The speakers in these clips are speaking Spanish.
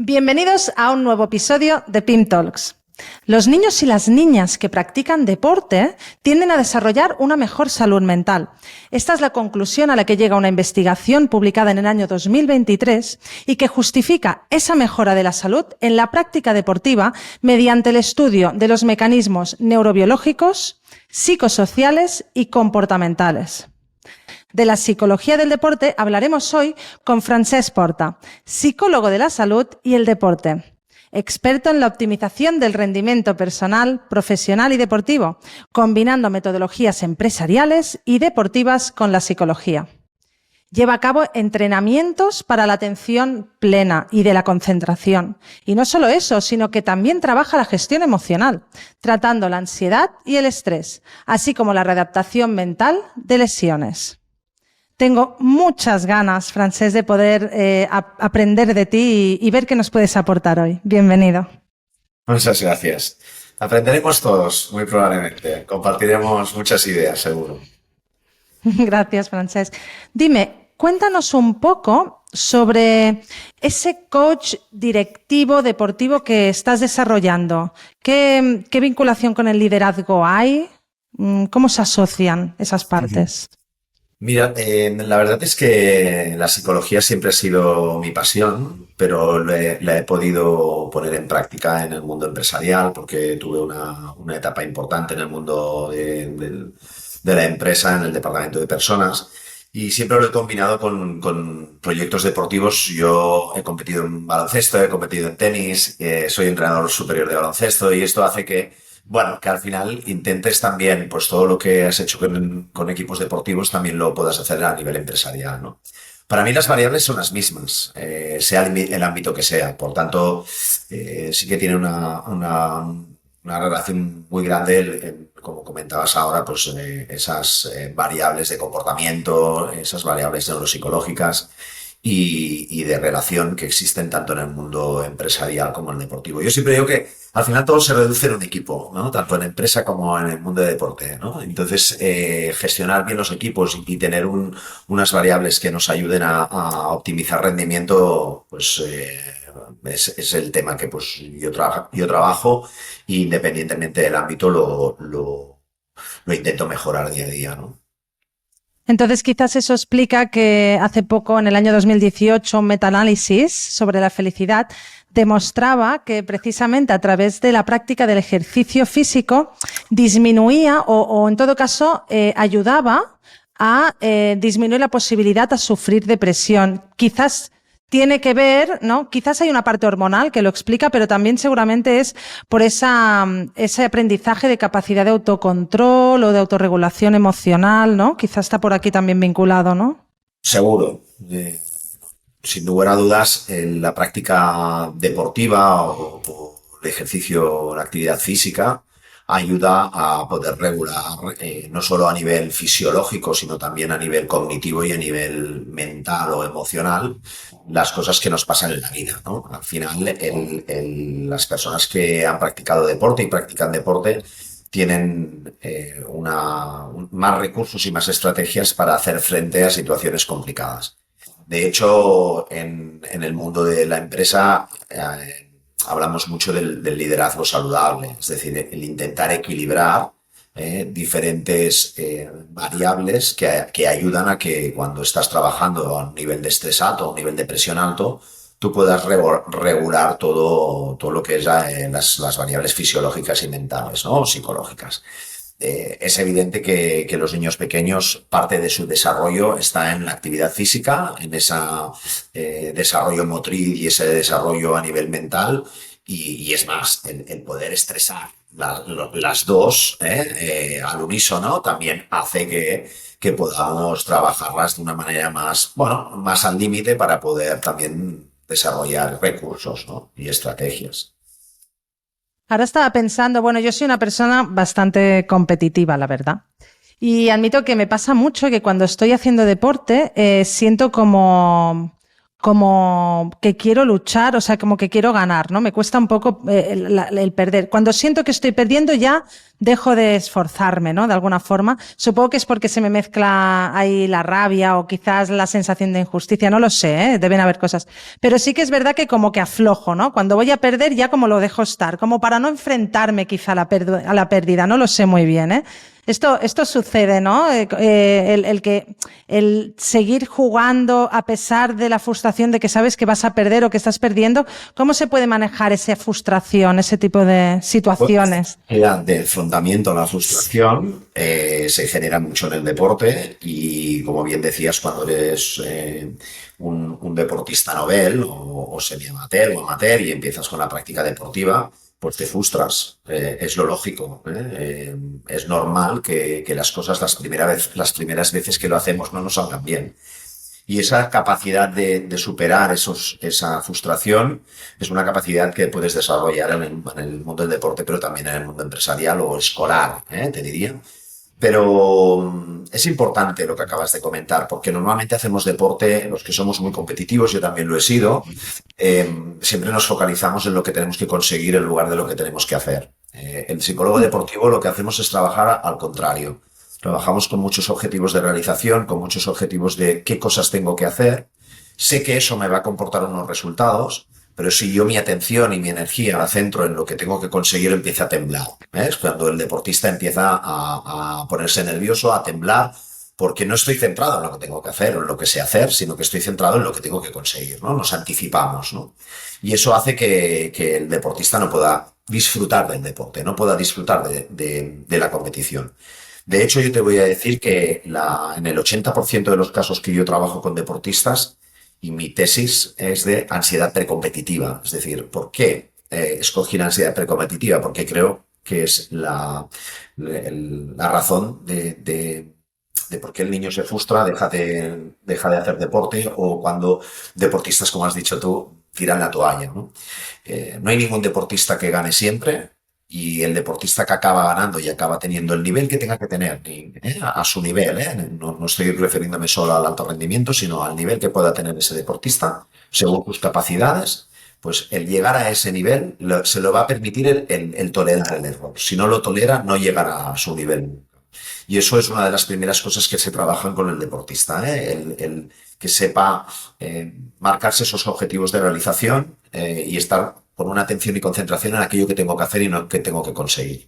Bienvenidos a un nuevo episodio de PIM Talks. Los niños y las niñas que practican deporte tienden a desarrollar una mejor salud mental. Esta es la conclusión a la que llega una investigación publicada en el año 2023 y que justifica esa mejora de la salud en la práctica deportiva mediante el estudio de los mecanismos neurobiológicos, psicosociales y comportamentales. De la psicología del deporte hablaremos hoy con Francesc Porta, psicólogo de la salud y el deporte, experto en la optimización del rendimiento personal, profesional y deportivo, combinando metodologías empresariales y deportivas con la psicología. Lleva a cabo entrenamientos para la atención plena y de la concentración. Y no solo eso, sino que también trabaja la gestión emocional, tratando la ansiedad y el estrés, así como la readaptación mental de lesiones. Tengo muchas ganas, Francesc, de poder aprender de ti y ver qué nos puedes aportar hoy. Bienvenido. Muchas gracias. Aprenderemos todos, muy probablemente. Compartiremos muchas ideas, seguro. Gracias, Francesc. Dime, cuéntanos un poco sobre ese coach directivo deportivo que estás desarrollando. ¿Qué vinculación con el liderazgo hay? ¿Cómo se asocian esas partes? Mira, la verdad es que la psicología siempre ha sido mi pasión, pero la he podido poner en práctica en el mundo empresarial porque tuve una etapa importante en el mundo de la empresa, en el departamento de personas, y siempre lo he combinado con proyectos deportivos. Yo he competido en baloncesto, he competido en tenis, soy entrenador superior de baloncesto y esto hace que al final intentes también, pues todo lo que has hecho con equipos deportivos también lo puedas hacer a nivel empresarial, ¿no? Para mí las variables son las mismas, sea el ámbito que sea. Por tanto, sí que tiene una relación muy grande, como comentabas ahora, pues esas variables de comportamiento, esas variables neuropsicológicas y de relación que existen tanto en el mundo empresarial como en el deportivo. Yo siempre digo que al final todo se reduce en un equipo, ¿no? Tanto en empresa como en el mundo de deporte, ¿no? Entonces, gestionar bien los equipos y tener unas variables que nos ayuden a optimizar rendimiento, pues es el tema que pues yo trabajo e independientemente del ámbito lo intento mejorar día a día, ¿no? Entonces, quizás eso explica que hace poco, en el año 2018, un metaanálisis sobre la felicidad demostraba que precisamente a través de la práctica del ejercicio físico disminuía o en todo caso, ayudaba a disminuir la posibilidad a sufrir depresión. Quizás tiene que ver, ¿no? Quizás hay una parte hormonal que lo explica, pero también seguramente es por ese aprendizaje de capacidad de autocontrol o de autorregulación emocional, ¿no? Quizás está por aquí también vinculado, ¿no? Seguro. Sin lugar a dudas, la práctica deportiva o de ejercicio, la actividad física, ayuda a poder regular no solo a nivel fisiológico, sino también a nivel cognitivo y a nivel mental o emocional, las cosas que nos pasan en la vida, ¿no? Al final, las personas que han practicado deporte y practican deporte tienen más recursos y más estrategias para hacer frente a situaciones complicadas. De hecho, en el mundo de la empresa hablamos mucho del liderazgo saludable, es decir, el intentar equilibrar diferentes variables que ayudan a que cuando estás trabajando a un nivel de estrés alto, a un nivel de presión alto, tú puedas regular todo lo que es las variables fisiológicas y mentales, ¿no? O psicológicas. Es evidente que los niños pequeños, parte de su desarrollo está en la actividad física, en ese desarrollo motriz y ese desarrollo a nivel mental, y es más, el poder estresar las dos al unísono también hace que podamos trabajarlas de una manera más al límite para poder también desarrollar recursos, ¿no? Y estrategias. Ahora estaba pensando, bueno, yo soy una persona bastante competitiva, la verdad. Y admito que me pasa mucho que cuando estoy haciendo deporte siento como como que quiero luchar, o sea, como que quiero ganar, ¿no? Me cuesta un poco el perder. Cuando siento que estoy perdiendo ya dejo de esforzarme, ¿no? De alguna forma. Supongo que es porque se me mezcla ahí la rabia o quizás la sensación de injusticia, no lo sé, ¿eh? Deben haber cosas. Pero sí que es verdad que como que aflojo, ¿no? Cuando voy a perder ya como lo dejo estar, como para no enfrentarme quizá a la pérdida, no lo sé muy bien, ¿eh? Esto sucede, ¿no? El seguir jugando a pesar de la frustración de que sabes que vas a perder o que estás perdiendo. ¿Cómo se puede manejar esa frustración, ese tipo de situaciones? Del fundamento a la frustración se genera mucho en el deporte y, como bien decías, cuando eres un deportista novel o semi-amateur o amateur y empiezas con la práctica deportiva, pues te frustras, es lo lógico, es normal que las cosas las primeras veces que lo hacemos no nos salgan bien. Y esa capacidad de superar esa frustración es una capacidad que puedes desarrollar en el mundo del deporte, pero también en el mundo empresarial o escolar, te diría. Pero es importante lo que acabas de comentar, porque normalmente hacemos deporte, los que somos muy competitivos, yo también lo he sido, siempre nos focalizamos en lo que tenemos que conseguir en lugar de lo que tenemos que hacer. El psicólogo deportivo lo que hacemos es trabajar al contrario. Trabajamos con muchos objetivos de realización, con muchos objetivos de qué cosas tengo que hacer. Sé que eso me va a comportar unos resultados, pero si yo mi atención y mi energía la centro en lo que tengo que conseguir, empieza a temblar. Es cuando el deportista empieza a ponerse nervioso, a temblar, porque no estoy centrado en lo que tengo que hacer o en lo que sé hacer, sino que estoy centrado en lo que tengo que conseguir, ¿no? Nos anticipamos, ¿no? Y eso hace que el deportista no pueda disfrutar del deporte, no pueda disfrutar de la competición. De hecho, yo te voy a decir que en el 80% de los casos que yo trabajo con deportistas, y mi tesis es de ansiedad precompetitiva. Es decir, ¿por qué escogí la ansiedad precompetitiva? Porque creo que es la razón de por qué el niño se frustra, deja de hacer deporte o cuando deportistas, como has dicho tú, tiran la toalla, ¿no? No hay ningún deportista que gane siempre. Y el deportista que acaba ganando y acaba teniendo el nivel que tenga que tener, a su nivel, no estoy refiriéndome solo al alto rendimiento, sino al nivel que pueda tener ese deportista, según sus capacidades, pues el llegar a ese nivel se lo va a permitir el tolerar el error. Si no lo tolera, no llegará a su nivel. Y eso es una de las primeras cosas que se trabajan con el deportista, el que sepa marcarse esos objetivos de realización y estar con una atención y concentración en aquello que tengo que hacer y no que tengo que conseguir.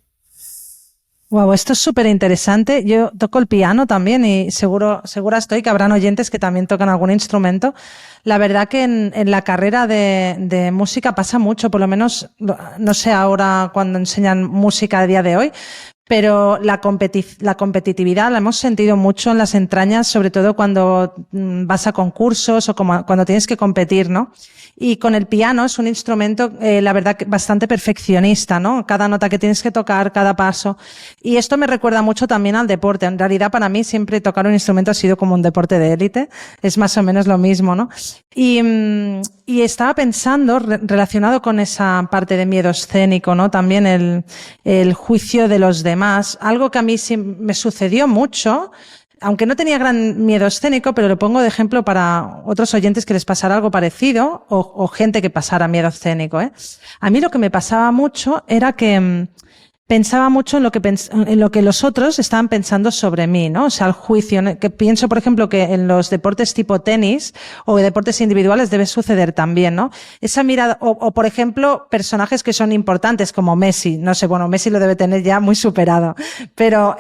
Wow, esto es súper interesante. Yo toco el piano también y segura estoy que habrán oyentes que también tocan algún instrumento. La verdad que en la carrera de música pasa mucho, por lo menos, no sé ahora cuando enseñan música a día de hoy, pero la competitividad la hemos sentido mucho en las entrañas, sobre todo cuando vas a concursos o cuando tienes que competir, ¿no? Y con el piano es un instrumento, la verdad, bastante perfeccionista, ¿no? Cada nota que tienes que tocar, cada paso. Y esto me recuerda mucho también al deporte. En realidad, para mí, siempre tocar un instrumento ha sido como un deporte de élite. Es más o menos lo mismo, ¿no? Y estaba pensando, relacionado con esa parte de miedo escénico, ¿no? También el juicio de los demás. Algo que a mí sí me sucedió mucho, aunque no tenía gran miedo escénico, pero lo pongo de ejemplo para otros oyentes que les pasara algo parecido o gente que pasara miedo escénico, ¿eh? A mí lo que me pasaba mucho era que pensaba mucho en lo que los otros estaban pensando sobre mí, ¿no? O sea, el juicio, que pienso, por ejemplo, que en los deportes tipo tenis o deportes individuales debe suceder también, ¿no? Esa mirada, o por ejemplo, personajes que son importantes como Messi, no sé, bueno, Messi lo debe tener ya muy superado, pero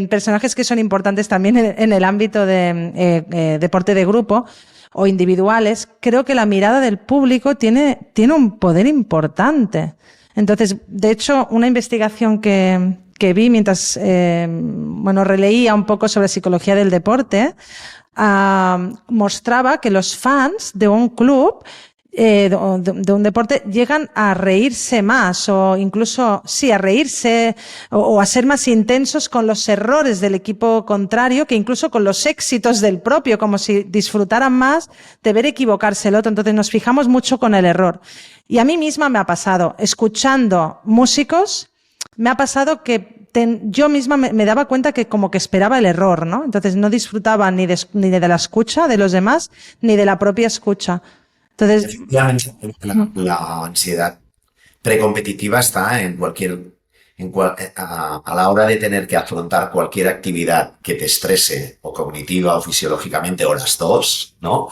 personajes que son importantes también en el ámbito de deporte de grupo o individuales, creo que la mirada del público tiene un poder importante. Entonces, de hecho, una investigación que vi mientras, releía un poco sobre psicología del deporte, mostraba que los fans de un club, de un deporte, llegan a reírse más o incluso, sí, a reírse o a ser más intensos con los errores del equipo contrario que incluso con los éxitos del propio, como si disfrutaran más de ver equivocarse el otro. Entonces nos fijamos mucho con el error. Y a mí misma me ha pasado, escuchando músicos, me ha pasado que yo misma me daba cuenta que como que esperaba el error, ¿no? Entonces no disfrutaba ni de la escucha de los demás, ni de la propia escucha. Entonces, Efectivamente, la ansiedad precompetitiva está a la hora de tener que afrontar cualquier actividad que te estrese, o cognitiva o fisiológicamente, o las dos, ¿no?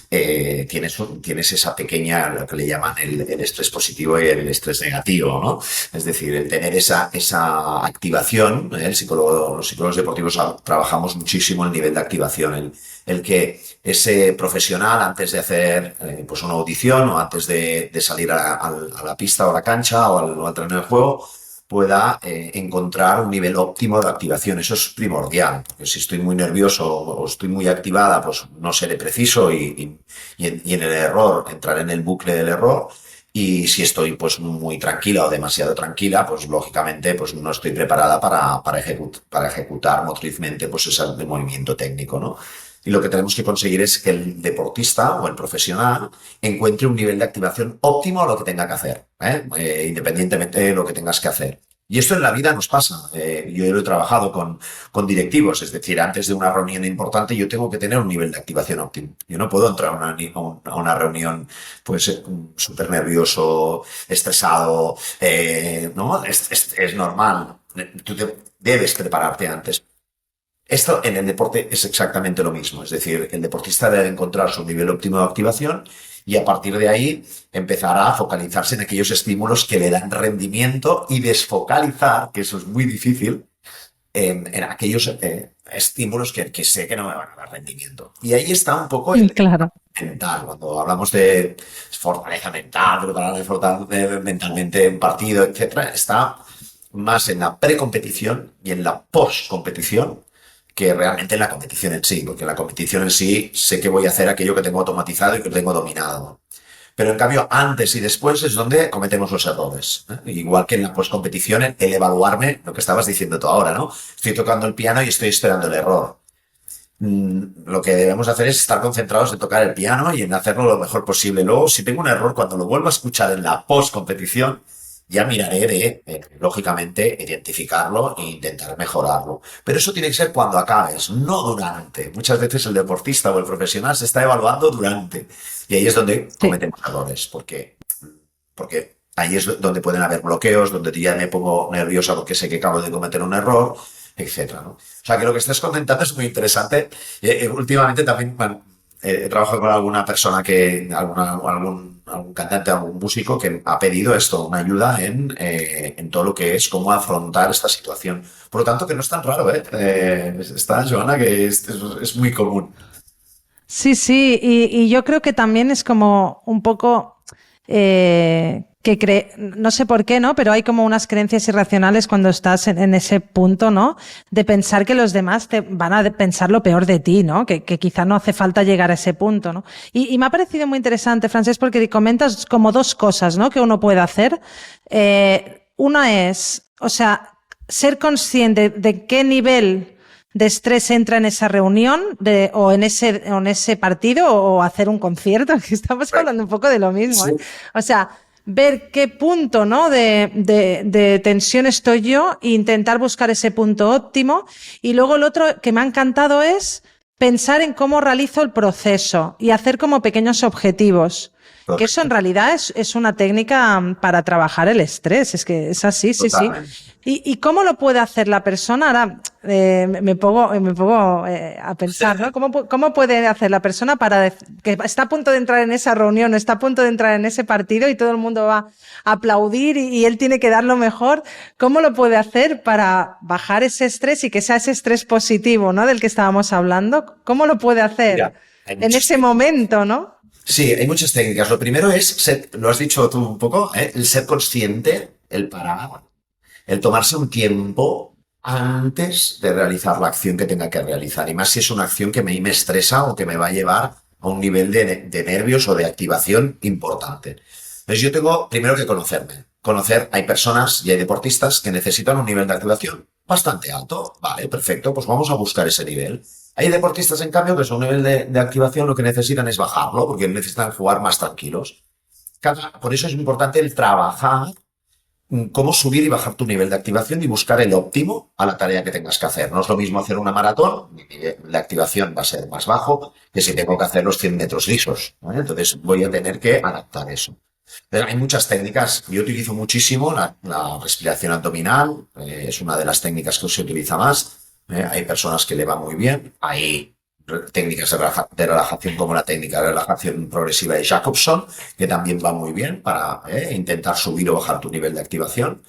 Tienes esa pequeña, lo que le llaman el estrés positivo y el estrés negativo, ¿no? Es decir, el tener esa activación, los psicólogos deportivos trabajamos muchísimo el nivel de activación, el que ese profesional, antes de hacer pues una audición, o antes de salir a la pista o a la cancha o al terreno de juego, pueda encontrar un nivel óptimo de activación. Eso es primordial, porque si estoy muy nervioso o estoy muy activada, pues no seré preciso y en el error, entrar en el bucle del error. Y si estoy pues muy tranquila o demasiado tranquila, pues lógicamente pues no estoy preparada para ejecutar motrizmente pues ese movimiento técnico, ¿no? Y lo que tenemos que conseguir es que el deportista o el profesional encuentre un nivel de activación óptimo a lo que tenga que hacer, independientemente de lo que tengas que hacer. Y esto en la vida nos pasa. Yo lo he trabajado con directivos, es decir, antes de una reunión importante yo tengo que tener un nivel de activación óptimo. Yo no puedo entrar a una reunión pues súper nervioso, estresado, ¿no? Es normal. Tú debes prepararte antes. Esto en el deporte es exactamente lo mismo, es decir, el deportista debe encontrar su nivel óptimo de activación y a partir de ahí empezará a focalizarse en aquellos estímulos que le dan rendimiento y desfocalizar, que eso es muy difícil, en aquellos estímulos que sé que no me van a dar rendimiento. Y ahí está un poco el claro. mental, cuando hablamos de fortaleza mental, prepararme mentalmente en partido, etcétera, está más en la precompetición y en la postcompetición que realmente en la competición en sí, porque en la competición en sí sé que voy a hacer aquello que tengo automatizado y que tengo dominado. Pero en cambio, antes y después es donde cometemos los errores, ¿eh? Igual que en la postcompetición, el evaluarme, lo que estabas diciendo tú ahora, ¿no? Estoy tocando el piano y estoy esperando el error. Lo que debemos hacer es estar concentrados en tocar el piano y en hacerlo lo mejor posible. Luego, si tengo un error, cuando lo vuelva a escuchar en la postcompetición, ya miraré lógicamente, identificarlo e intentar mejorarlo. Pero eso tiene que ser cuando acabes, no durante. Muchas veces el deportista o el profesional se está evaluando durante. Y ahí es donde Sí. cometemos errores, porque ahí es donde pueden haber bloqueos, donde ya me pongo nerviosa porque sé que acabo de cometer un error, etcétera, ¿no? O sea, que lo que estás comentando es muy interesante. Últimamente también he trabajado con alguna persona algún cantante, algún músico que ha pedido esto, una ayuda en todo lo que es cómo afrontar esta situación. Por lo tanto, que no es tan raro, ¿eh? Está, Joana, que es muy común. Sí, sí, y yo creo que también es como un poco no sé por qué, ¿no? Pero hay como unas creencias irracionales cuando estás en ese punto, ¿no? De pensar que los demás te van a pensar lo peor de ti, ¿no? Que quizá no hace falta llegar a ese punto, ¿no? Y me ha parecido muy interesante, Francesc, porque comentas como dos cosas, ¿no? Que uno puede hacer. Una es, o sea, ser consciente de qué nivel de estrés entra en esa reunión o en ese partido o hacer un concierto, que estamos hablando un poco de lo mismo, ¿eh? O sea, ver qué punto, ¿no? de tensión estoy yo e intentar buscar ese punto óptimo. Y luego el otro que me ha encantado es pensar en cómo realizo el proceso y hacer como pequeños objetivos. Que eso en realidad es una técnica para trabajar el estrés, es que es así, sí, sí. ¿Y cómo lo puede hacer la persona? Ahora me pongo a pensar, ¿no? ¿Cómo puede hacer la persona que está a punto de entrar en esa reunión, está a punto de entrar en ese partido y todo el mundo va a aplaudir y él tiene que dar lo mejor? ¿Cómo lo puede hacer para bajar ese estrés y que sea ese estrés positivo, ¿no? Del que estábamos hablando? ¿Cómo lo puede hacer Mira, en ese momento, ¿no? Sí, hay muchas técnicas. Lo primero es, lo has dicho tú un poco, el ser consciente, el parar, el tomarse un tiempo antes de realizar la acción que tenga que realizar. Y más si es una acción que me estresa o que me va a llevar a un nivel de nervios o de activación importante. Entonces yo tengo primero que conocerme. Hay personas y hay deportistas que necesitan un nivel de activación bastante alto. Vale, perfecto, pues vamos a buscar ese nivel. Hay deportistas, en cambio, que su nivel de activación lo que necesitan es bajarlo, porque necesitan jugar más tranquilos. Por eso es importante el trabajar cómo subir y bajar tu nivel de activación y buscar el óptimo a la tarea que tengas que hacer. No es lo mismo hacer una maratón, mi nivel de activación va a ser más bajo que si tengo que hacer los 100 metros lisos, ¿vale? Entonces voy a tener que adaptar eso. Pero hay muchas técnicas. Yo utilizo muchísimo la respiración abdominal, es una de las técnicas que se utiliza más. Hay personas que le va muy bien. Hay técnicas de relajación como la técnica de relajación progresiva de Jacobson, que también va muy bien para intentar subir o bajar tu nivel de activación.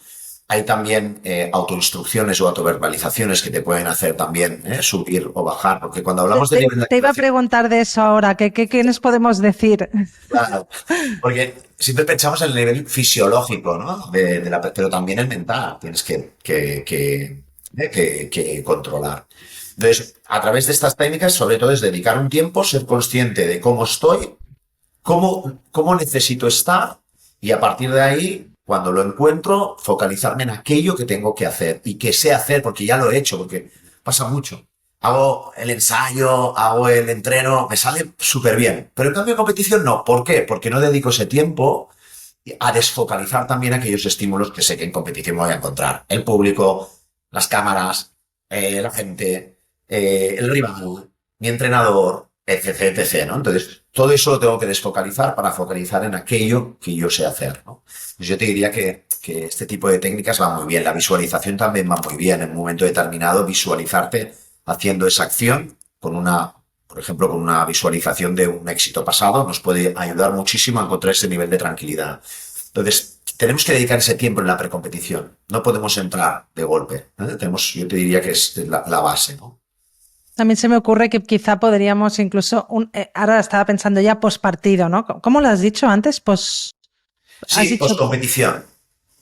Hay también autoinstrucciones o autoverbalizaciones que te pueden hacer también subir o bajar, porque cuando hablamos de nivel de Te iba a activación... preguntar de eso ahora, ¿qué nos podemos decir? Claro, porque siempre pensamos en el nivel fisiológico, ¿no? Pero también el mental tienes que controlar. Entonces, a través de estas técnicas, sobre todo es dedicar un tiempo, ser consciente de cómo estoy, cómo necesito estar, y a partir de ahí, cuando lo encuentro, focalizarme en aquello que tengo que hacer y que sé hacer, porque ya lo he hecho, porque pasa mucho. Hago el ensayo, hago el entreno, me sale súper bien. Pero en cambio en competición no. ¿Por qué? Porque no dedico ese tiempo a desfocalizar también aquellos estímulos que sé que en competición me voy a encontrar. El público, las cámaras, la gente, el rival, mi entrenador, etc, etc, ¿no? Entonces, todo eso lo tengo que desfocalizar para focalizar en aquello que yo sé hacer, ¿no? Pues yo te diría que este tipo de técnicas va muy bien. La visualización también va muy bien. En un momento determinado, visualizarte haciendo esa acción por ejemplo, con una visualización de un éxito pasado, nos puede ayudar muchísimo a encontrar ese nivel de tranquilidad. Entonces, tenemos que dedicar ese tiempo en la precompetición. No podemos entrar de golpe, ¿eh? Yo te diría que es la base, ¿no? También se me ocurre que quizá podríamos incluso, ahora estaba pensando ya postpartido, ¿no? ¿Cómo lo has dicho antes? ¿Has Sí, dicho postcompetición.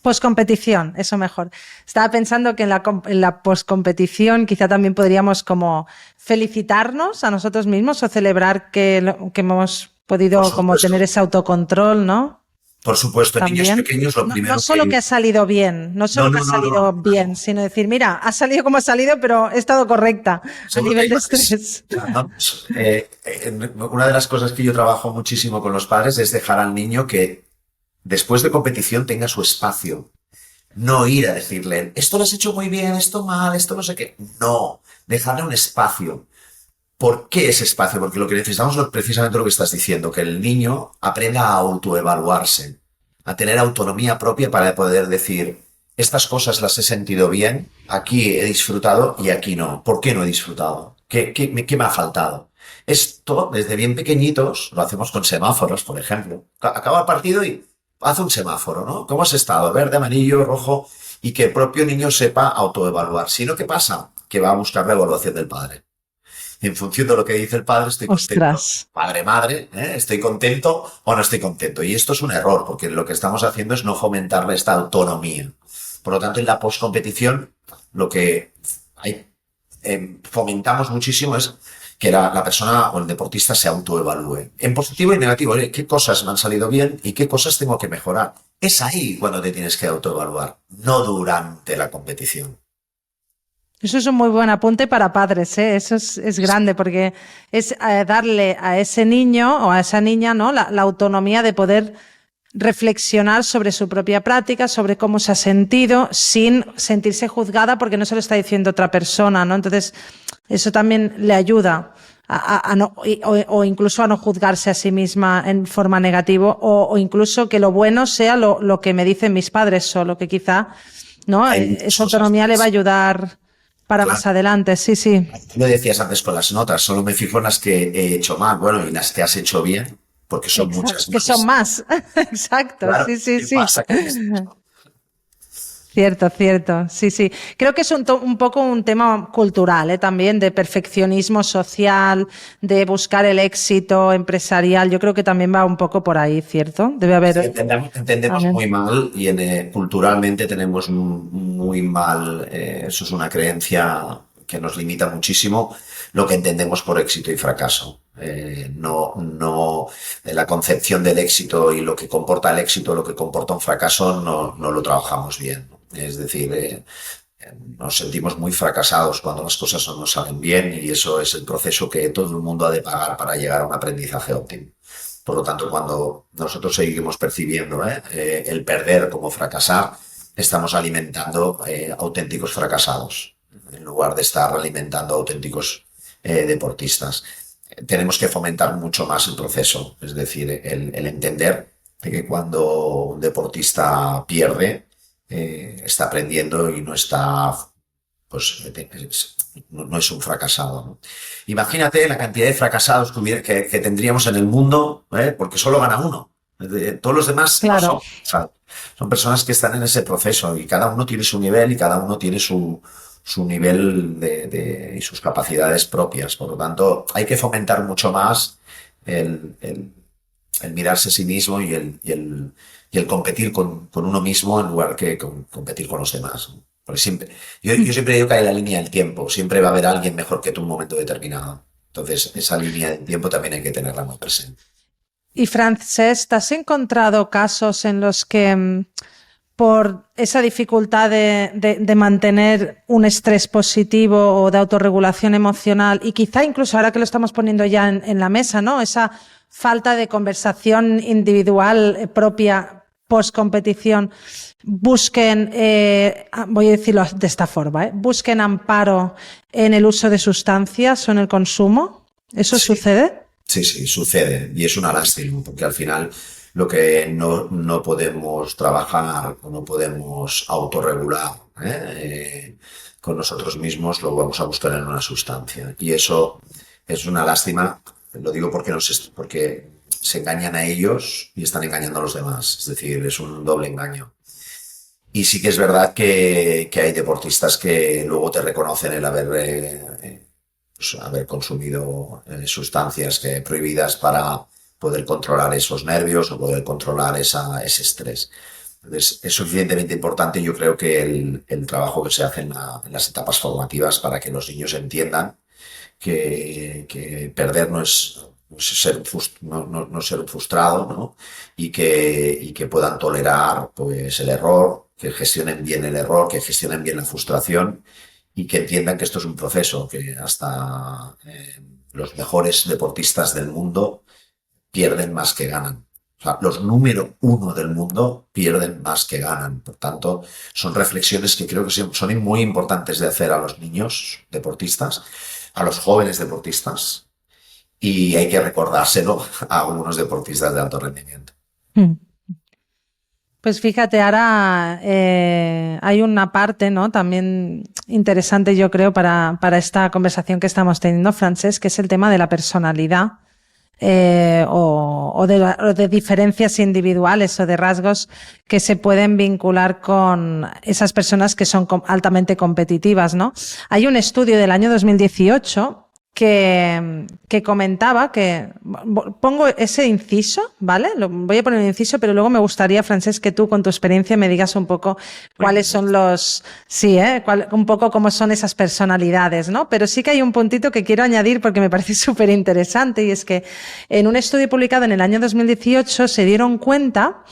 Postcompetición, eso mejor. Estaba pensando que en la postcompetición quizá también podríamos como felicitarnos a nosotros mismos o celebrar que hemos podido como tener ese autocontrol, ¿no? Por supuesto, en niños pequeños lo primero no solo que ha salido bien, no solo que ha salido bien, sino decir, mira, ha salido como ha salido, pero he estado correcta a nivel de estrés. Una de las cosas que yo trabajo muchísimo con los padres es dejar al niño que después de competición tenga su espacio. No ir a decirle, esto lo has hecho muy bien, esto mal, esto no sé qué. No, dejarle un espacio. ¿Por qué ese espacio? Porque lo que necesitamos es precisamente lo que estás diciendo, que el niño aprenda a autoevaluarse, a tener autonomía propia para poder decir, estas cosas las he sentido bien, aquí he disfrutado y aquí no. ¿Por qué no he disfrutado? ¿Qué me ha faltado? Esto, desde bien pequeñitos, lo hacemos con semáforos, por ejemplo. Acaba el partido y hace un semáforo, ¿no? ¿Cómo has estado? Verde, amarillo, rojo, y que el propio niño sepa autoevaluar. Si no, ¿qué pasa? Que va a buscar la evaluación del padre. En función de lo que dice el padre, estoy contento. Ostras. Padre, madre, estoy contento o no estoy contento. Y esto es un error, porque lo que estamos haciendo es no fomentarle esta autonomía. Por lo tanto, en la postcompetición, lo que fomentamos muchísimo es que la persona o el deportista se autoevalúe. En positivo y negativo, ¿qué cosas me han salido bien y qué cosas tengo que mejorar? Es ahí cuando te tienes que autoevaluar, no durante la competición. Eso es un muy buen apunte para padres, ¿eh? Eso es grande, porque es darle a ese niño o a esa niña, ¿no? la autonomía de poder reflexionar sobre su propia práctica, sobre cómo se ha sentido, sin sentirse juzgada porque no se lo está diciendo otra persona, ¿no? Entonces, eso también le ayuda a no, o incluso a no juzgarse a sí misma en forma negativa, o incluso que lo bueno sea lo que me dicen mis padres solo, que quizá, ¿no? Esa autonomía le va a ayudar para más adelante, sí, sí. Lo decías antes con las notas, solo me fijo en las que he hecho mal, bueno, y las que has hecho bien, porque son muchas más. Que son más, exacto, Claro, sí. pasa? Cierto, sí. Creo que es un poco un tema cultural, también, de perfeccionismo social, de buscar el éxito empresarial. Yo creo que también va un poco por ahí, ¿cierto? Debe haber... Entendemos muy mal y culturalmente tenemos muy mal, eso es una creencia que nos limita muchísimo, lo que entendemos por éxito y fracaso. No, la concepción del éxito y lo que comporta el éxito, lo que comporta un fracaso, no lo trabajamos bien. Es decir, nos sentimos muy fracasados cuando las cosas no nos salen bien, y eso es el proceso que todo el mundo ha de pagar para llegar a un aprendizaje óptimo. Por lo tanto, cuando nosotros seguimos percibiendo el perder como fracasar, estamos alimentando auténticos fracasados, en lugar de estar alimentando auténticos deportistas. Tenemos que fomentar mucho más el proceso, es decir, el entender que cuando un deportista pierde, está aprendiendo y no está, pues, no es un fracasado, ¿no? Imagínate la cantidad de fracasados que tendríamos en el mundo, porque solo gana uno. Todos los demás no son Claro. fracasados. Son personas que están en ese proceso y cada uno tiene su nivel y cada uno tiene su nivel y sus capacidades propias. Por lo tanto, hay que fomentar mucho más el, el- el mirarse a sí mismo y el competir con uno mismo en lugar que competir con los demás. Porque siempre, yo siempre digo que hay la línea del tiempo. Siempre va a haber alguien mejor que tú en un momento determinado. Entonces, esa línea del tiempo también hay que tenerla muy presente. Y Frances, ¿te has encontrado casos en los que por esa dificultad de mantener un estrés positivo o de autorregulación emocional y quizá incluso ahora que lo estamos poniendo ya en la mesa, ¿no? Esa falta de conversación individual propia post competición, busquen, voy a decirlo de esta forma, busquen amparo en el uso de sustancias o en el consumo? ¿Eso Sí. sucede? Sí, sí, sucede y es una lástima porque al final lo que no podemos trabajar o no podemos autorregular con nosotros mismos lo vamos a buscar en una sustancia y eso es una lástima. Lo digo porque se engañan a ellos y están engañando a los demás, es decir, es un doble engaño. Y sí que es verdad que hay deportistas que luego te reconocen el pues, haber consumido sustancias prohibidas para poder controlar esos nervios o poder controlar ese estrés. Entonces, es suficientemente importante, yo creo que el trabajo que se hace en las etapas formativas para que los niños entiendan que perder no ser un frustrado, ¿no? Y que puedan tolerar pues, el error, que gestionen bien el error, que gestionen bien la frustración y que entiendan que esto es un proceso, que hasta los mejores deportistas del mundo pierden más que ganan. O sea, los número uno del mundo pierden más que ganan. Por tanto, son reflexiones que creo que son muy importantes de hacer a los niños deportistas, a los jóvenes deportistas, y hay que recordárselo a algunos deportistas de alto rendimiento. Mm. Pues fíjate, ahora hay una parte, ¿no? También interesante, yo creo, para esta conversación que estamos teniendo, Francesc, que es el tema de la personalidad o de diferencias individuales o de rasgos que se pueden vincular con esas personas que son altamente competitivas, ¿no? Hay un estudio del año 2018 que comentaba que pongo ese inciso, ¿vale? Voy a poner un inciso, pero luego me gustaría, Francesc, que tú con tu experiencia me digas un poco cuáles son un poco cómo son esas personalidades, ¿no? Pero sí que hay un puntito que quiero añadir porque me parece súper interesante y es que en un estudio publicado en el año 2018 se dieron cuenta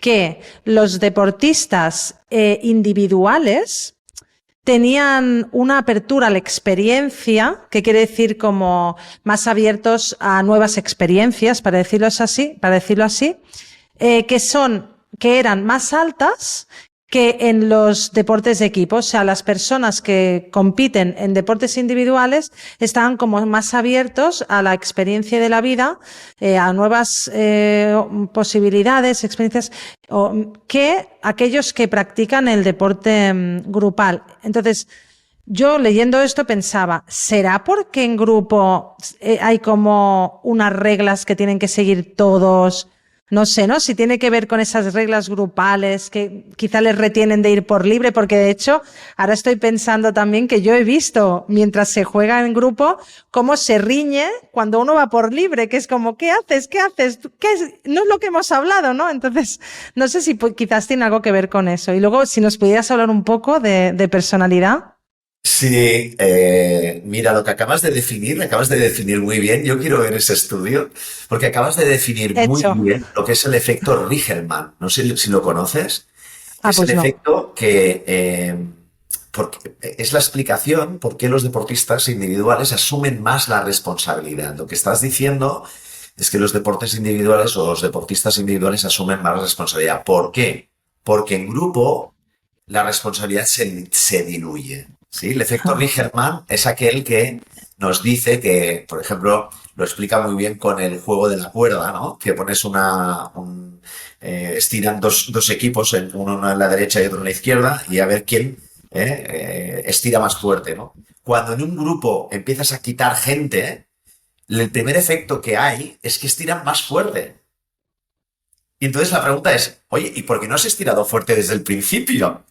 que los deportistas individuales tenían una apertura a la experiencia, que quiere decir como más abiertos a nuevas experiencias, para decirlo así, que eran más altas que en los deportes de equipo. O sea, las personas que compiten en deportes individuales estaban como más abiertos a la experiencia de la vida, a nuevas posibilidades, experiencias, que aquellos que practican el deporte grupal. Entonces, yo leyendo esto pensaba, ¿será porque en grupo hay como unas reglas que tienen que seguir todos? No sé, ¿no? Si tiene que ver con esas reglas grupales que quizá les retienen de ir por libre, porque de hecho ahora estoy pensando también que yo he visto mientras se juega en grupo cómo se riñe cuando uno va por libre, que es como, ¿qué haces? ¿Qué haces? No es lo que hemos hablado, ¿no? Entonces, no sé si quizás tiene algo que ver con eso. Y luego, si nos pudieras hablar un poco de personalidad. Sí, mira, lo que acabas de definir muy bien. Yo quiero ver ese estudio, porque acabas de definir muy Hecho. bien lo que es el efecto Rigelmann. No sé si lo conoces. Es el Pues no. efecto porque es la explicación por qué los deportistas individuales asumen más la responsabilidad. Lo que estás diciendo es que los deportes individuales o los deportistas individuales asumen más responsabilidad. ¿Por qué? Porque en grupo la responsabilidad se diluye. ¿Sí? El efecto Rijkerman es aquel que nos dice que, por ejemplo, lo explica muy bien con el juego de la cuerda, ¿no? Que pones estiran dos equipos, uno en la derecha y otro en la izquierda, y a ver quién estira más fuerte, ¿no? Cuando en un grupo empiezas a quitar gente, el primer efecto que hay es que estiran más fuerte. Y entonces la pregunta es, oye, ¿y por qué no has estirado fuerte desde el principio?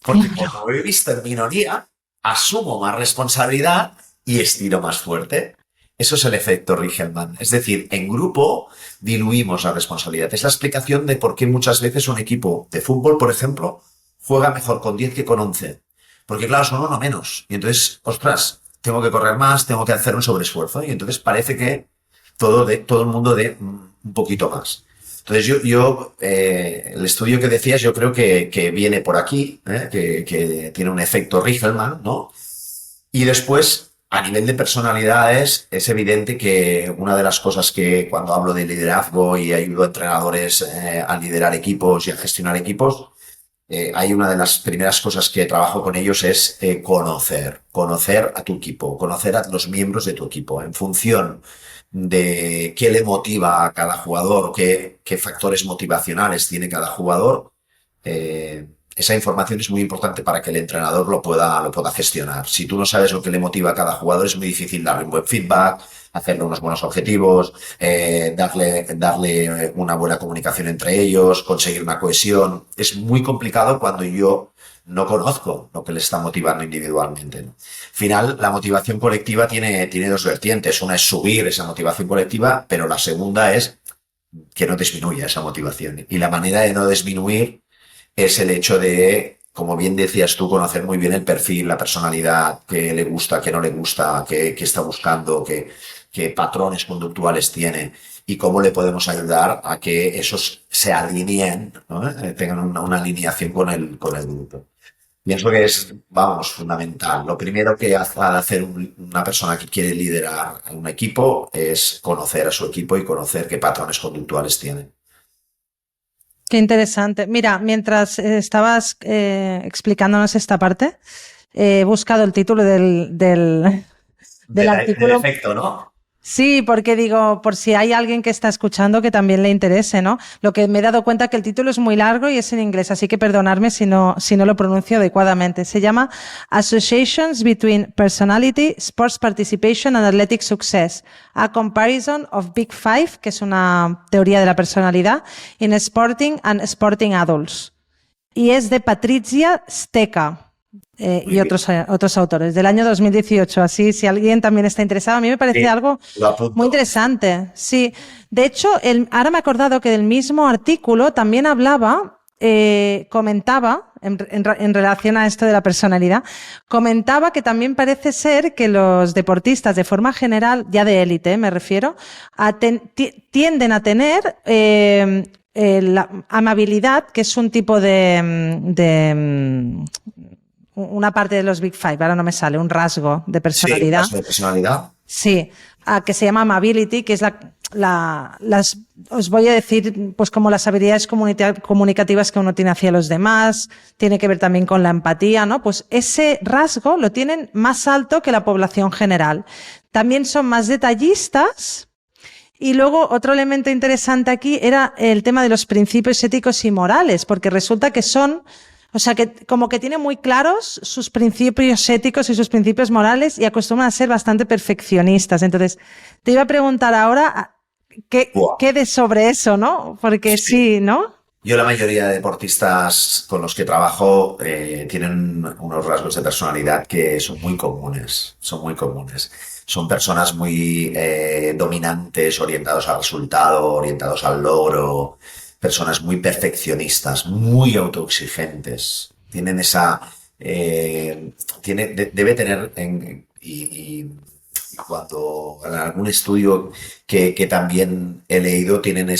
Porque como he visto en minoría, asumo más responsabilidad y estiro más fuerte. Eso es el efecto Rijkerman. Es decir, en grupo diluimos la responsabilidad. Es la explicación de por qué muchas veces un equipo de fútbol, por ejemplo, juega mejor con 10 que con 11. Porque claro, son uno menos. Y entonces, ostras, tengo que correr más, tengo que hacer un sobreesfuerzo. Y entonces parece que todo el mundo dé un poquito más. Entonces el estudio que decías, yo creo que viene por aquí, que tiene un efecto Rijkerman, ¿no? Y después, a nivel de personalidades, es evidente que una de las cosas que cuando hablo de liderazgo y ayudo a entrenadores a liderar equipos y a gestionar equipos, hay una de las primeras cosas que trabajo con ellos es conocer a tu equipo, conocer a los miembros de tu equipo en función de qué le motiva a cada jugador o qué factores motivacionales tiene cada jugador. Esa información es muy importante para que el entrenador lo pueda gestionar. Si tú no sabes lo que le motiva a cada jugador, es muy difícil darle un buen feedback, hacerle unos buenos objetivos, darle una buena comunicación entre ellos, conseguir una cohesión. Es muy complicado cuando yo no conozco lo que le está motivando individualmente, ¿no? Al final, la motivación colectiva tiene dos vertientes. Una es subir esa motivación colectiva, pero la segunda es que no disminuya esa motivación. Y la manera de no disminuir es el hecho de, como bien decías tú, conocer muy bien el perfil, la personalidad, qué le gusta, qué no le gusta, qué está buscando, qué patrones conductuales tiene y cómo le podemos ayudar a que esos se alineen, ¿no? Tengan una alineación con el grupo. Pienso que es, vamos, fundamental. Lo primero que ha de hacer una persona que quiere liderar un equipo es conocer a su equipo y conocer qué patrones conductuales tiene. Qué interesante. Mira, mientras estabas explicándonos esta parte, he buscado el título del artículo. Del efecto, ¿no? Sí, porque digo, por si hay alguien que está escuchando que también le interese, ¿no? Lo que me he dado cuenta que el título es muy largo y es en inglés, así que perdonadme si no lo pronuncio adecuadamente. Se llama Associations Between Personality, Sports Participation and Athletic Success, a Comparison of Big Five, que es una teoría de la personalidad, in Sporting and Sporting Adults. Y es de Patricia Steka. Y otros autores del año 2018. Así, si alguien también está interesado, a mí me parece algo muy interesante. Sí, de hecho, ahora me he acordado que del mismo artículo también hablaba, comentaba, en relación a esto de la personalidad, comentaba que también parece ser que los deportistas, de forma general, ya de élite, me refiero, tienden a tener la amabilidad, que es un tipo una parte de los Big Five, ahora no me sale, un rasgo de personalidad. Sí, rasgo de personalidad. Sí, que se llama amability, que es os voy a decir, pues como las habilidades comunicativas que uno tiene hacia los demás, tiene que ver también con la empatía, ¿no? Pues ese rasgo lo tienen más alto que la población general. También son más detallistas. Y luego otro elemento interesante aquí era el tema de los principios éticos y morales, porque resulta que o sea, que como que tienen muy claros sus principios éticos y sus principios morales y acostumbran a ser bastante perfeccionistas. Entonces, te iba a preguntar ahora qué de sobre eso, ¿no? Porque sí, ¿no? Yo la mayoría de deportistas con los que trabajo tienen unos rasgos de personalidad que son muy comunes, Son personas muy dominantes, orientados al resultado, orientados al logro, personas muy perfeccionistas, muy autoexigentes. Tienen debe tener, y cuando en algún estudio que también he leído, tienen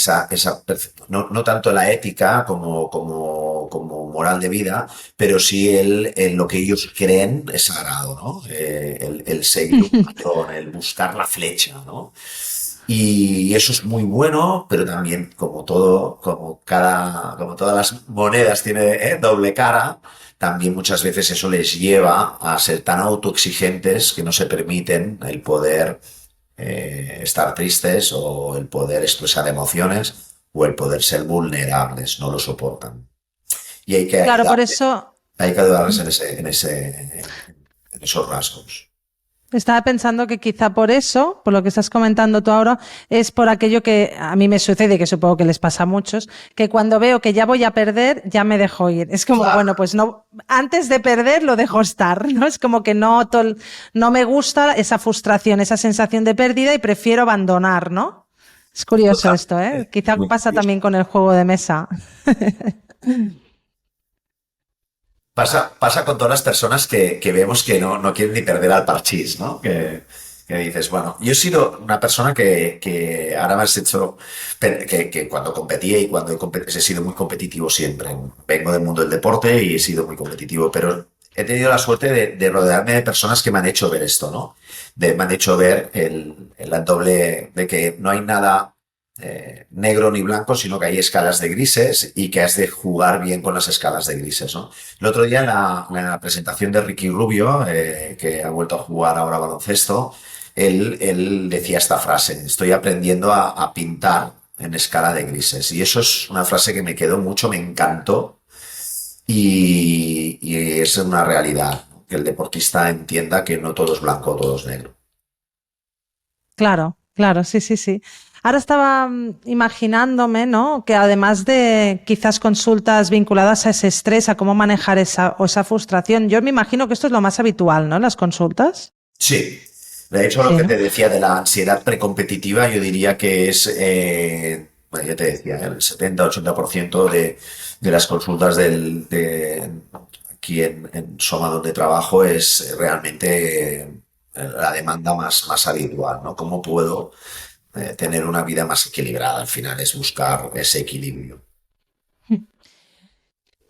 no tanto la ética como moral de vida, pero sí en lo que ellos creen es sagrado, ¿no? El seguir un patrón, el buscar la flecha, ¿no? Y eso es muy bueno, pero también como todo, como todas las monedas tiene doble cara, también muchas veces eso les lleva a ser tan autoexigentes que no se permiten el poder estar tristes o el poder expresar emociones o el poder ser vulnerables, no lo soportan. Y Claro, por eso hay que ayudarles en esos rasgos. estaba pensando que quizá por eso, por lo que estás comentando tú ahora, es por aquello que a mí me sucede, que supongo que les pasa a muchos, que cuando veo que ya voy a perder, ya me dejo ir. Es como, Claro. bueno, pues no, antes de perder lo dejo estar, ¿no? Es como que no me gusta esa frustración, esa sensación de pérdida y prefiero abandonar, ¿no? Es curioso esto, ¿eh? Quizá Muy pasa curioso. también con el juego de mesa. Pasa con todas las personas que vemos que no quieren ni perder al parchís, ¿no? Que dices, bueno, yo he sido una persona que ahora me has hecho, que cuando competía y cuando he sido muy competitivo siempre. Vengo del mundo del deporte y he sido muy competitivo, pero he tenido la suerte de rodearme de personas que me han hecho ver esto, ¿no? Me han hecho ver el doble, de que no hay nada negro ni blanco, sino que hay escalas de grises y que has de jugar bien con las escalas de grises, ¿no? El otro día en la presentación de Ricky Rubio, que ha vuelto a jugar ahora baloncesto, él decía esta frase: estoy aprendiendo a pintar en escala de grises. Y eso es una frase que me quedó mucho, me encantó y es una realidad, ¿no? Que el deportista entienda que no todo es blanco, todo es negro. Claro, claro, sí, sí, sí. Ahora estaba imaginándome, ¿no? Que además de quizás consultas vinculadas a ese estrés, a cómo manejar esa frustración, yo me imagino que esto es lo más habitual, ¿no? Las consultas. Sí, de hecho lo Sí, que ¿no? te decía de la ansiedad precompetitiva, yo diría que es, bueno, ya te decía, el 70-80% de las consultas aquí en Soma donde trabajo es realmente la demanda más habitual, ¿no? ¿Cómo puedo tener una vida más equilibrada? Al final es buscar ese equilibrio.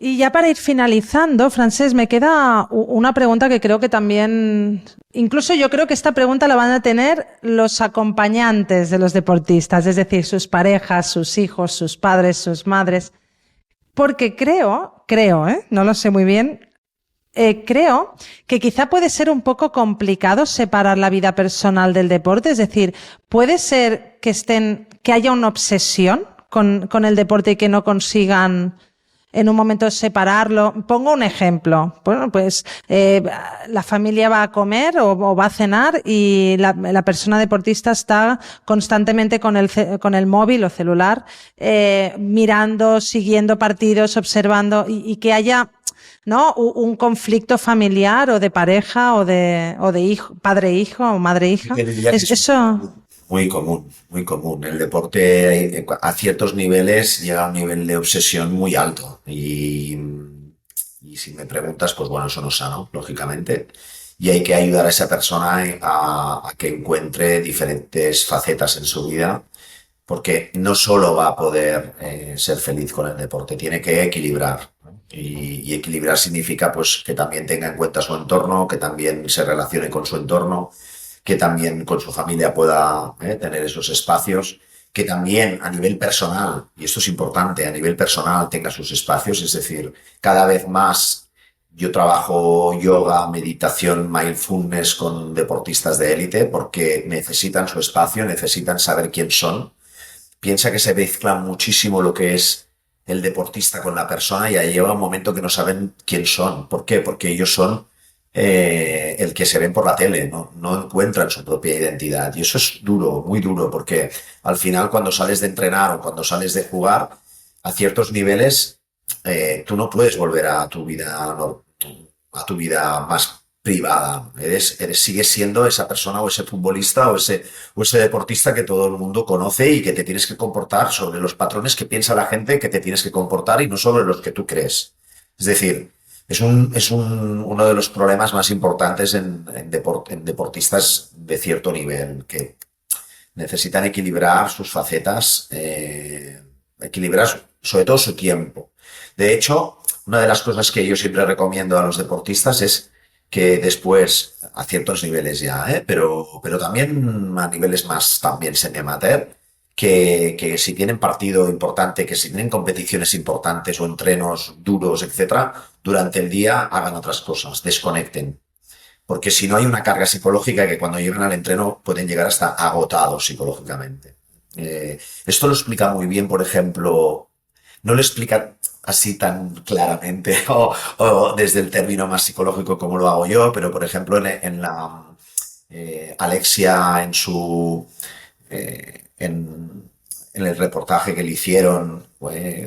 Y ya para ir finalizando, Francés, me queda una pregunta que creo que también, incluso yo creo que esta pregunta la van a tener los acompañantes de los deportistas, es decir, sus parejas, sus hijos, sus padres, sus madres, porque creo, no lo sé muy bien, creo que quizá puede ser un poco complicado separar la vida personal del deporte, es decir, puede ser que haya una obsesión con el deporte y que no consigan en un momento separarlo. Pongo un ejemplo. Bueno, pues la familia va a comer o va a cenar y la persona deportista está constantemente con el móvil o celular, mirando, siguiendo partidos, observando y que haya, ¿no? Un conflicto familiar o de pareja o de hijo, padre-hijo o madre-hija. Yo diría que Es, es eso, muy común, muy común. El deporte a ciertos niveles llega a un nivel de obsesión muy alto. Y si me preguntas, pues bueno, eso no es sano, lógicamente. Y hay que ayudar a esa persona a que encuentre diferentes facetas en su vida, porque no solo va a poder ser feliz con el deporte, tiene que equilibrar, ¿no? Y equilibrar significa pues que también tenga en cuenta su entorno, que también se relacione con su entorno, que también con su familia pueda tener esos espacios, que también a nivel personal, y esto es importante, a nivel personal tenga sus espacios, es decir, cada vez más yo trabajo yoga, meditación, mindfulness con deportistas de élite porque necesitan su espacio, necesitan saber quién son. Piensa que se mezcla muchísimo lo que es el deportista con la persona y ahí llega un momento que no saben quién son. ¿Por qué? Porque ellos son el que se ven por la tele, no encuentran su propia identidad. Y eso es duro, muy duro, porque al final cuando sales de entrenar o cuando sales de jugar a ciertos niveles, tú no puedes volver a tu vida más privada. Sigues siendo esa persona o ese futbolista o ese deportista que todo el mundo conoce y que te tienes que comportar sobre los patrones que piensa la gente que te tienes que comportar y no sobre los que tú crees. Es decir, uno de los problemas más importantes en deportistas de cierto nivel, que necesitan equilibrar sus facetas, equilibrar sobre todo su tiempo. De hecho, una de las cosas que yo siempre recomiendo a los deportistas es que después, a ciertos niveles ya, pero también a niveles más también semi-amateur, que si tienen partido importante, que si tienen competiciones importantes o entrenos duros, etcétera, durante el día hagan otras cosas, desconecten. Porque si no hay una carga psicológica que cuando llegan al entreno pueden llegar hasta agotados psicológicamente. Esto lo explica muy bien, por ejemplo, no lo explica así tan claramente o desde el término más psicológico como lo hago yo, pero por ejemplo Alexia en el reportaje que le hicieron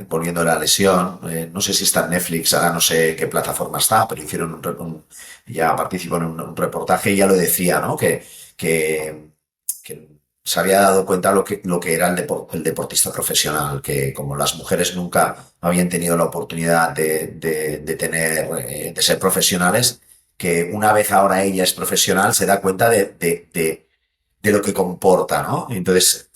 volviendo a la lesión, no sé si está en Netflix, ahora no sé qué plataforma está, pero hicieron ya participó en un reportaje y ya lo decía, ¿no? Que se había dado cuenta lo que era el deportista profesional, que como las mujeres nunca habían tenido la oportunidad de ser profesionales, que una vez ahora ella es profesional se da cuenta de lo que comporta, ¿no? Entonces,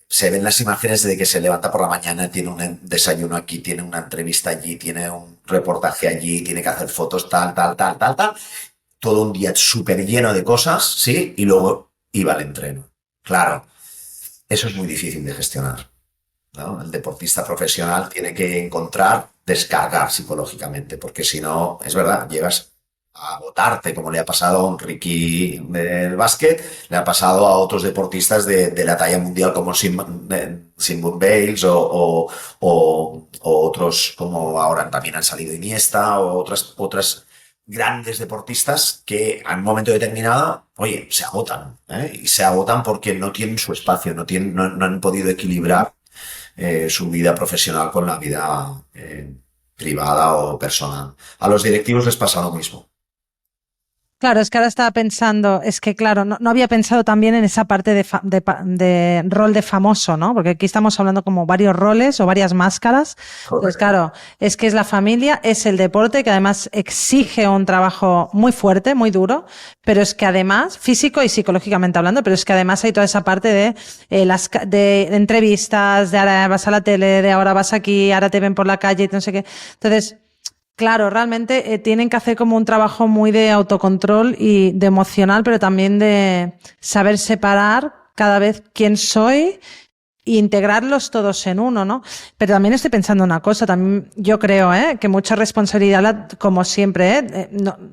se ven las imágenes de que se levanta por la mañana, tiene un desayuno aquí, tiene una entrevista allí, tiene un reportaje allí, tiene que hacer fotos, tal, tal, tal, tal, tal. Todo un día súper lleno de cosas, ¿sí? Y luego iba al entreno. Claro, eso es muy difícil de gestionar, ¿no? El deportista profesional tiene que encontrar descargar psicológicamente, porque si no, es verdad, llegas a agotarte, como le ha pasado a un Ricky del básquet, le ha pasado a otros deportistas de la talla mundial como Simone Biles o otros como ahora también han salido Iniesta o otras grandes deportistas que a un momento determinado, oye, se agotan, ¿eh? Y se agotan porque no tienen su espacio, no han podido equilibrar su vida profesional con la vida privada o personal. A los directivos les pasa lo mismo. Claro, es que ahora estaba pensando, es que claro, no había pensado también en esa parte de rol de famoso, ¿no? Porque aquí estamos hablando como varios roles o varias máscaras. Entonces, claro, es que es la familia, es el deporte, que además exige un trabajo muy fuerte, muy duro, pero es que además, físico y psicológicamente hablando, pero es que además hay toda esa parte de entrevistas, de ahora vas a la tele, de ahora vas aquí, ahora te ven por la calle, no sé qué. Entonces, claro, realmente tienen que hacer como un trabajo muy de autocontrol y de emocional, pero también de saber separar cada vez quién soy e integrarlos todos en uno, ¿no? Pero también estoy pensando una cosa, también yo creo, que mucha responsabilidad, como siempre,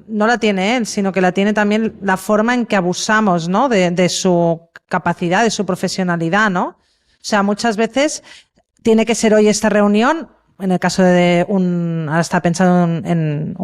no la tiene él, sino que la tiene también la forma en que abusamos, ¿no? De su capacidad, de su profesionalidad, ¿no? O sea, muchas veces tiene que ser hoy esta reunión. En el caso de ahora está pensando en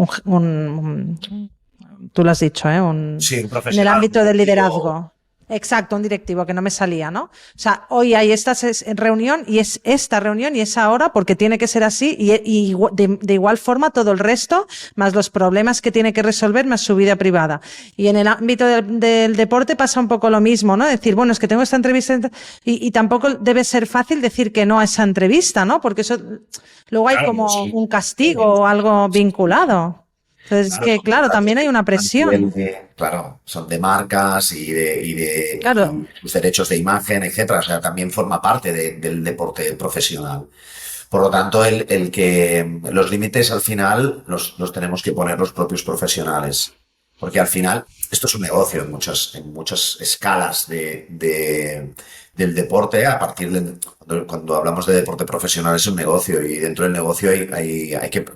tú lo has dicho, Sí, un en el profesional, un ámbito del directivo. liderazgo. Exacto, un directivo que no me salía, ¿no? O sea, hoy hay esta reunión y es esta reunión y es ahora porque tiene que ser así y de igual forma todo el resto, más los problemas que tiene que resolver, más su vida privada. Y en el ámbito del deporte pasa un poco lo mismo, ¿no? Decir, bueno, es que tengo esta entrevista y tampoco debe ser fácil decir que no a esa entrevista, ¿no? Porque eso luego hay Claro, como sí. un castigo o algo vinculado. Entonces, es Claro, que, son claro, contratos también hay una a nivel presión. claro, son de marcas Claro. y sus derechos de imagen, etcétera. O sea, también forma parte del deporte profesional. Por lo tanto, el que los límites al final los tenemos que poner los propios profesionales. Porque al final, esto es un negocio en muchas escalas del deporte. A partir de cuando hablamos de deporte profesional es un negocio y dentro del negocio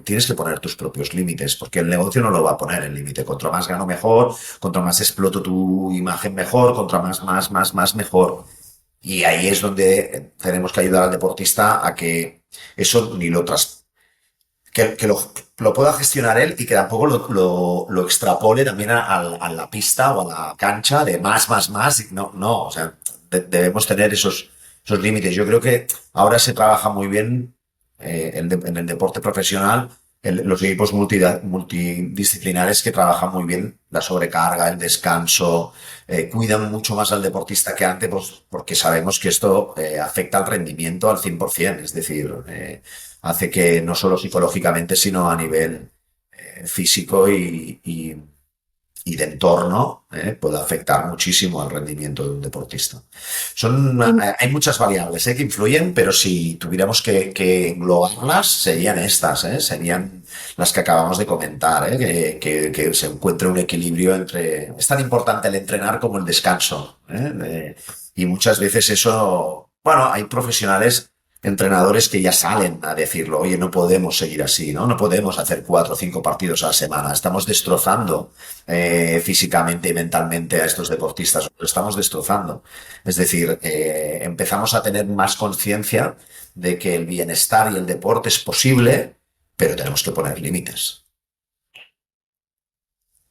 tienes que poner tus propios límites, porque el negocio no lo va a poner el límite. Contra más gano mejor, contra más exploto tu imagen mejor, contra más mejor. Y ahí es donde tenemos que ayudar al deportista a que eso ni lo que lo pueda gestionar él y que tampoco lo extrapole también a la pista o a la cancha de más. Y no, o sea, debemos tener esos límites. Yo creo que ahora se trabaja muy bien en el deporte profesional, los equipos multidisciplinares que trabajan muy bien la sobrecarga, el descanso, cuidan mucho más al deportista que antes, pues, porque sabemos que esto afecta al rendimiento al 100%, es decir, hace que no solo psicológicamente, sino a nivel físico y de entorno puede afectar muchísimo al rendimiento de un deportista. Hay muchas variables que influyen, pero si tuviéramos que englobarlas, serían estas, serían las que acabamos de comentar, que se encuentre un equilibrio entre... Es tan importante el entrenar como el descanso. Y muchas veces eso... Bueno, hay profesionales, entrenadores que ya salen a decirlo, oye, no podemos seguir así, ¿no? No podemos hacer 4 o 5 partidos a la semana. Estamos destrozando físicamente y mentalmente a estos deportistas. Lo estamos destrozando. Es decir, empezamos a tener más conciencia de que el bienestar y el deporte es posible, pero tenemos que poner límites.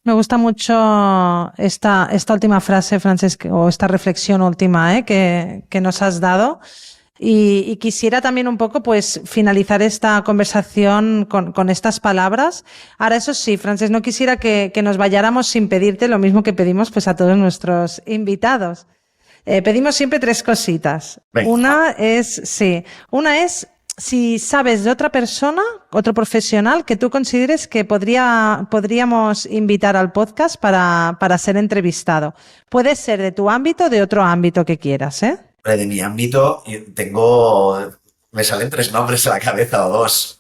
Me gusta mucho esta última frase, Francesc, o esta reflexión última que nos has dado. Y quisiera también un poco pues finalizar esta conversación con estas palabras. Ahora, eso sí, Francesc, no quisiera que nos vayáramos sin pedirte lo mismo que pedimos pues a todos nuestros invitados. Pedimos siempre 3 cositas. Venga. Una es si sabes de otra persona, otro profesional que tú consideres que podríamos invitar al podcast para ser entrevistado. Puede ser de tu ámbito, de otro ámbito que quieras, ¿eh? De mi ámbito, me salen 3 nombres a la cabeza o 2,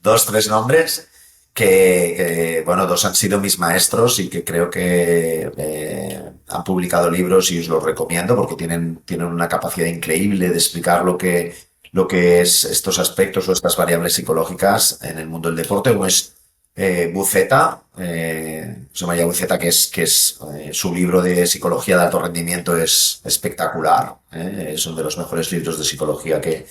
2, 3 nombres bueno, 2 han sido mis maestros y que creo que han publicado libros y os los recomiendo porque tienen una capacidad increíble de explicar lo que es estos aspectos o estas variables psicológicas en el mundo del deporte. Uno es Buceta, Somaya Buceta, que es su libro de psicología de alto rendimiento es espectacular, es uno de los mejores libros de psicología que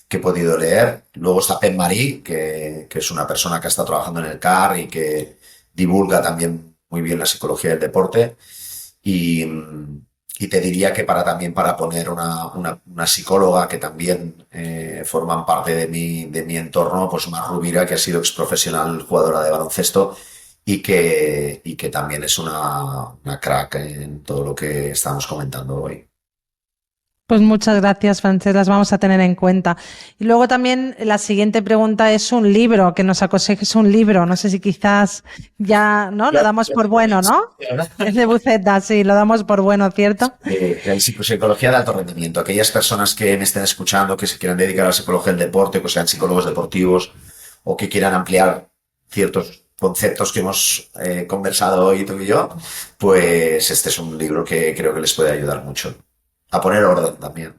he podido leer. Luego está Pen Marí, que es una persona que está trabajando en el CAR y que divulga también muy bien la psicología del deporte. Y te diría que también para poner una psicóloga que también forman parte de mi entorno, pues Mar Rubira, que ha sido exprofesional jugadora de baloncesto y que también es una crack en todo lo que estamos comentando hoy. Pues muchas gracias, Francesc, las vamos a tener en cuenta. Y luego también la siguiente pregunta es un libro, que nos aconsejes un libro. No sé si quizás ya, ¿no? Lo damos por bueno, ¿no? Es de Buceta, sí, lo damos por bueno, ¿cierto? Psicología de alto rendimiento. Aquellas personas que me estén escuchando, que se quieran dedicar a la psicología del deporte, que sean psicólogos deportivos o que quieran ampliar ciertos conceptos que hemos conversado hoy tú y yo, pues este es un libro que creo que les puede ayudar mucho. A poner orden también.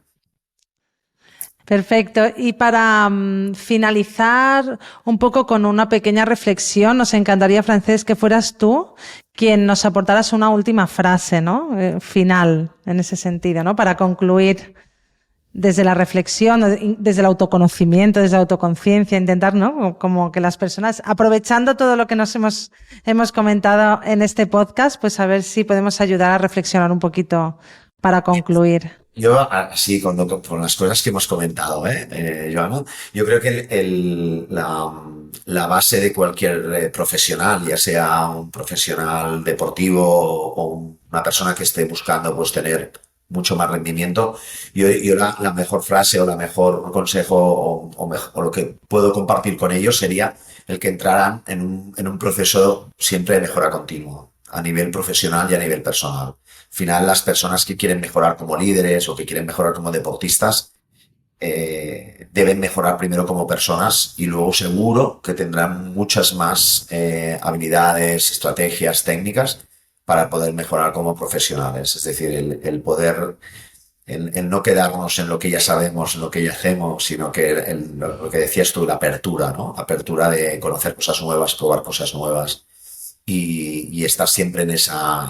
Perfecto. Y para finalizar un poco con una pequeña reflexión, nos encantaría, Francesc, que fueras tú quien nos aportaras una última frase, ¿no? Final, en ese sentido, ¿no? Para concluir desde la reflexión, desde el autoconocimiento, desde la autoconciencia, intentar, ¿no? Como que las personas, aprovechando todo lo que nos hemos comentado en este podcast, pues a ver si podemos ayudar a reflexionar un poquito para concluir. Yo, así, con las cosas que hemos comentado, Joana, yo creo que la base de cualquier profesional, ya sea un profesional deportivo o una persona que esté buscando pues tener mucho más rendimiento, yo la mejor frase o la mejor consejo o lo que puedo compartir con ellos sería el que entraran en un proceso siempre de mejora continua, a nivel profesional y a nivel personal. Al final, las personas que quieren mejorar como líderes o que quieren mejorar como deportistas deben mejorar primero como personas y luego seguro que tendrán muchas más habilidades, estrategias, técnicas para poder mejorar como profesionales. Es decir, el poder, el no quedarnos en lo que ya sabemos, en lo que ya hacemos, sino que lo que decías tú, la apertura, ¿no? Apertura de conocer cosas nuevas, probar cosas nuevas. Y estar siempre en esa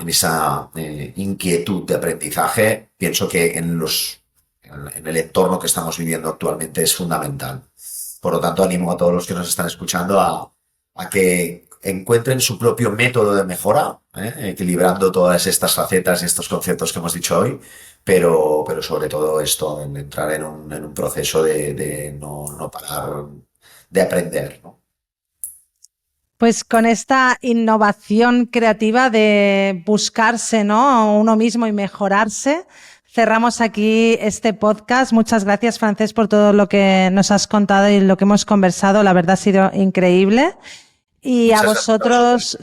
inquietud de aprendizaje, pienso que en el entorno que estamos viviendo actualmente es fundamental. Por lo tanto, animo a todos los que nos están escuchando a que encuentren su propio método de mejora, equilibrando todas estas facetas y estos conceptos que hemos dicho hoy, pero sobre todo esto, en entrar en un proceso de no parar de aprender, ¿no? Pues con esta innovación creativa de buscarse, ¿no? Uno mismo y mejorarse, cerramos aquí este podcast. Muchas gracias, Francesc, por todo lo que nos has contado y lo que hemos conversado. La verdad ha sido increíble. Y a vosotros,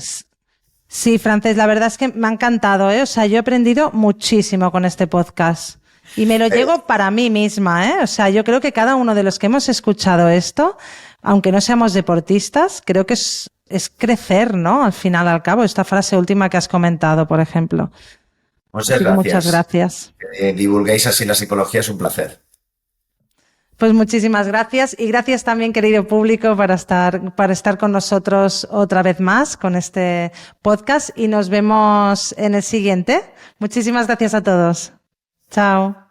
Sí, Frances, la verdad es que me ha encantado, ¿eh? O sea, yo he aprendido muchísimo con este podcast. Y me lo llevo para mí misma, ¿eh? O sea, yo creo que cada uno de los que hemos escuchado esto, aunque no seamos deportistas, creo que es crecer, ¿no? Al final, al cabo, esta frase última que has comentado, por ejemplo. Muchas Así que muchas gracias. gracias. Que divulguéis así la psicología es un placer. Pues muchísimas gracias y gracias también, querido público, para estar con nosotros otra vez más con este podcast y nos vemos en el siguiente. Muchísimas gracias a todos. Chao.